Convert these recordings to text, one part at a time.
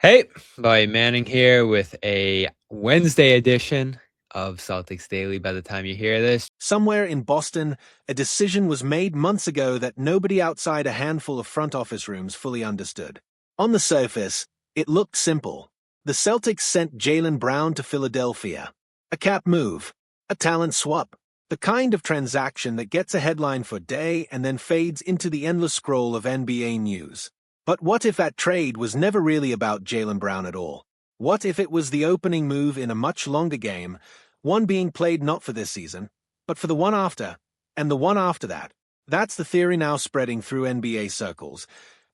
Hey, Lloyd Manning here with a Wednesday edition of Celtics Daily by the time you hear this. Somewhere in Boston, a decision was made months ago that nobody outside a handful of front office rooms fully understood. On the surface, it looked simple. The Celtics sent Jaylen Brown to Philadelphia. A cap move, a talent swap, the kind of transaction that gets a headline for a day and then fades into the endless scroll of NBA news. But what if that trade was never really about Jaylen Brown at all? What if it was the opening move in a much longer game, one being played not for this season, but for the one after, and the one after that? That's the theory now spreading through NBA circles,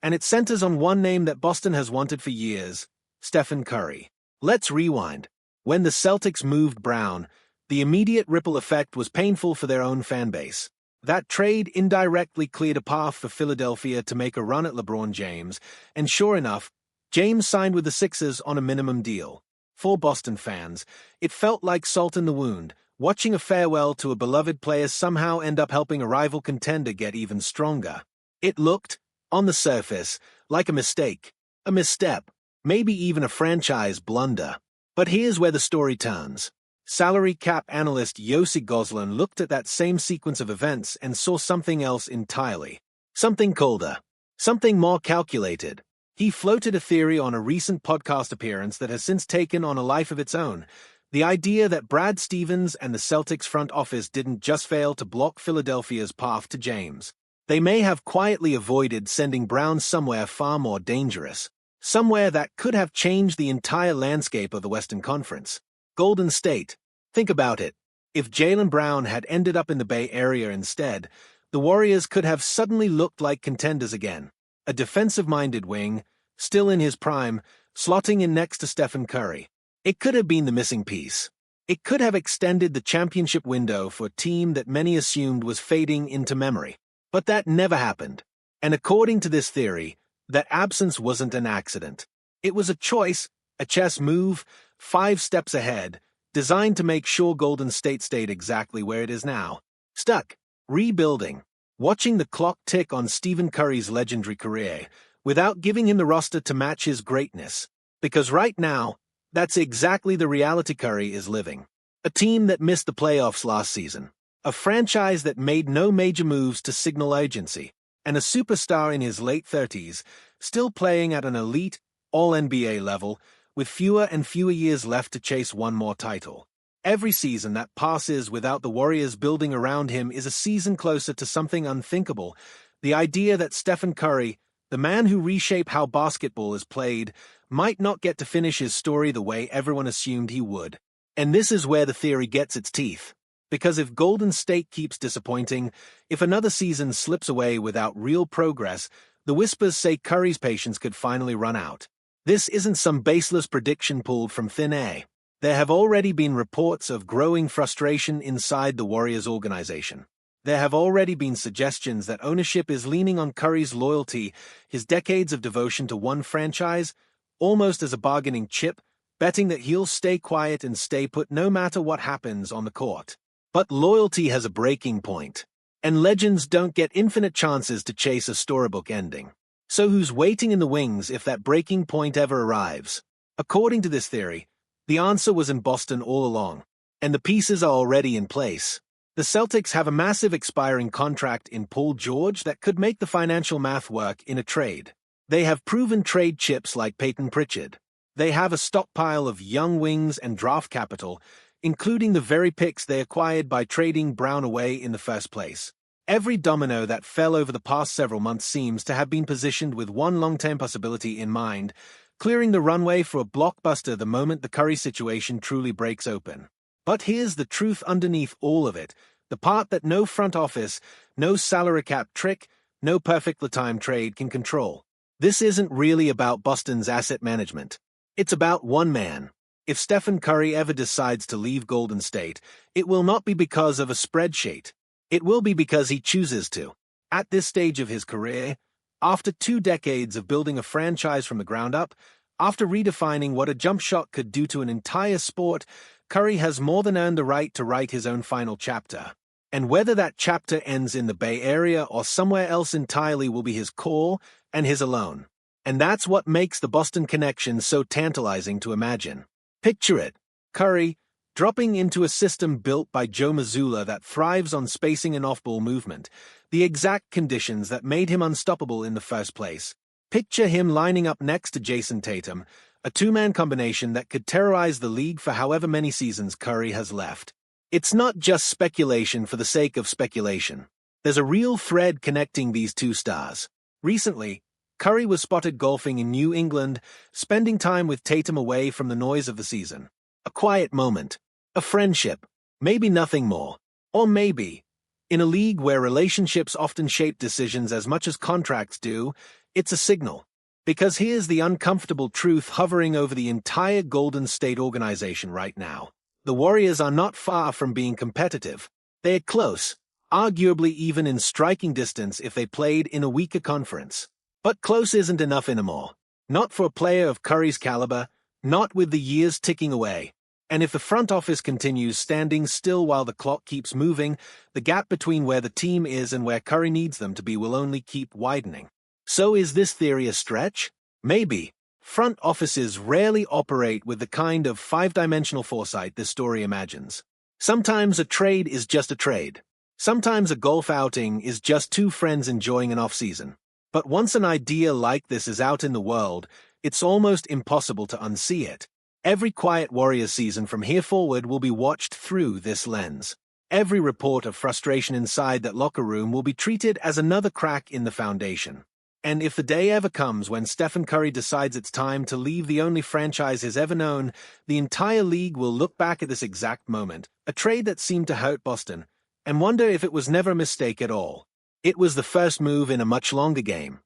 and it centers on one name that Boston has wanted for years: Stephen Curry. Let's rewind. When the Celtics moved Brown, the immediate ripple effect was painful for their own fan base. That trade indirectly cleared a path for Philadelphia to make a run at LeBron James, and sure enough, James signed with the Sixers on a minimum deal. For Boston fans, it felt like salt in the wound, watching a farewell to a beloved player somehow end up helping a rival contender get even stronger. It looked, on the surface, like a misstep, maybe even a franchise blunder. But here's where the story turns. Salary cap analyst Yossi Gozlan looked at that same sequence of events and saw something else entirely. Something colder. Something more calculated. He floated a theory on a recent podcast appearance that has since taken on a life of its own. The idea that Brad Stevens and the Celtics front office didn't just fail to block Philadelphia's path to James. They may have quietly avoided sending Brown somewhere far more dangerous. Somewhere that could have changed the entire landscape of the Western Conference. Golden State. Think about it. If Jaylen Brown had ended up in the Bay Area instead, the Warriors could have suddenly looked like contenders again. A defensive-minded wing, still in his prime, slotting in next to Stephen Curry. It could have been the missing piece. It could have extended the championship window for a team that many assumed was fading into memory. But that never happened. And according to this theory, that absence wasn't an accident. It was a choice, a chess move, 5 steps ahead, designed to make sure Golden State stayed exactly where it is now. Stuck, rebuilding, watching the clock tick on Stephen Curry's legendary career, without giving him the roster to match his greatness. Because right now, that's exactly the reality Curry is living. A team that missed the playoffs last season. A franchise that made no major moves to signal urgency. And a superstar in his late 30s, still playing at an elite, all-NBA level, with fewer and fewer years left to chase one more title. Every season that passes without the Warriors building around him is a season closer to something unthinkable. The idea that Stephen Curry, the man who reshaped how basketball is played, might not get to finish his story the way everyone assumed he would. And this is where the theory gets its teeth. Because if Golden State keeps disappointing, if another season slips away without real progress, the whispers say Curry's patience could finally run out. This isn't some baseless prediction pulled from thin air. There have already been reports of growing frustration inside the Warriors organization. There have already been suggestions that ownership is leaning on Curry's loyalty, his decades of devotion to one franchise, almost as a bargaining chip, betting that he'll stay quiet and stay put no matter what happens on the court. But loyalty has a breaking point, and legends don't get infinite chances to chase a storybook ending. So who's waiting in the wings if that breaking point ever arrives? According to this theory, the answer was in Boston all along, and the pieces are already in place. The Celtics have a massive expiring contract in Paul George that could make the financial math work in a trade. They have proven trade chips like Peyton Pritchard. They have a stockpile of young wings and draft capital, including the very picks they acquired by trading Brown away in the first place. Every domino that fell over the past several months seems to have been positioned with one long-term possibility in mind: clearing the runway for a blockbuster the moment the Curry situation truly breaks open. But here's the truth underneath all of it, the part that no front office, no salary cap trick, no perfectly timed trade can control. This isn't really about Boston's asset management. It's about one man. If Stephen Curry ever decides to leave Golden State, it will not be because of a spreadsheet. It will be because he chooses to. At this stage of his career, after 2 decades of building a franchise from the ground up, after redefining what a jump shot could do to an entire sport, Curry has more than earned the right to write his own final chapter. And whether that chapter ends in the Bay Area or somewhere else entirely will be his call and his alone. And that's what makes the Boston connection so tantalizing to imagine. Picture it, Curry, dropping into a system built by Joe Mazzulla that thrives on spacing and off-ball movement, the exact conditions that made him unstoppable in the first place. Picture him lining up next to Jayson Tatum, a two-man combination that could terrorize the league for however many seasons Curry has left. It's not just speculation for the sake of speculation. There's a real thread connecting these two stars. Recently, Curry was spotted golfing in New England, spending time with Tatum away from the noise of the season. A quiet moment. A friendship. Maybe nothing more. Or maybe, in a league where relationships often shape decisions as much as contracts do, it's a signal. Because here's the uncomfortable truth hovering over the entire Golden State organization right now. The Warriors are not far from being competitive. They're close, arguably even in striking distance if they played in a weaker conference. But close isn't enough anymore. Not for a player of Curry's caliber, not with the years ticking away. And if the front office continues standing still while the clock keeps moving, the gap between where the team is and where Curry needs them to be will only keep widening. So is this theory a stretch? Maybe. Front offices rarely operate with the kind of five-dimensional foresight this story imagines. Sometimes a trade is just a trade. Sometimes a golf outing is just two friends enjoying an off-season. But once an idea like this is out in the world, it's almost impossible to unsee it. Every quiet Warriors season from here forward will be watched through this lens. Every report of frustration inside that locker room will be treated as another crack in the foundation. And if the day ever comes when Stephen Curry decides it's time to leave the only franchise he's ever known, the entire league will look back at this exact moment, a trade that seemed to hurt Boston, and wonder if it was never a mistake at all. It was the first move in a much longer game.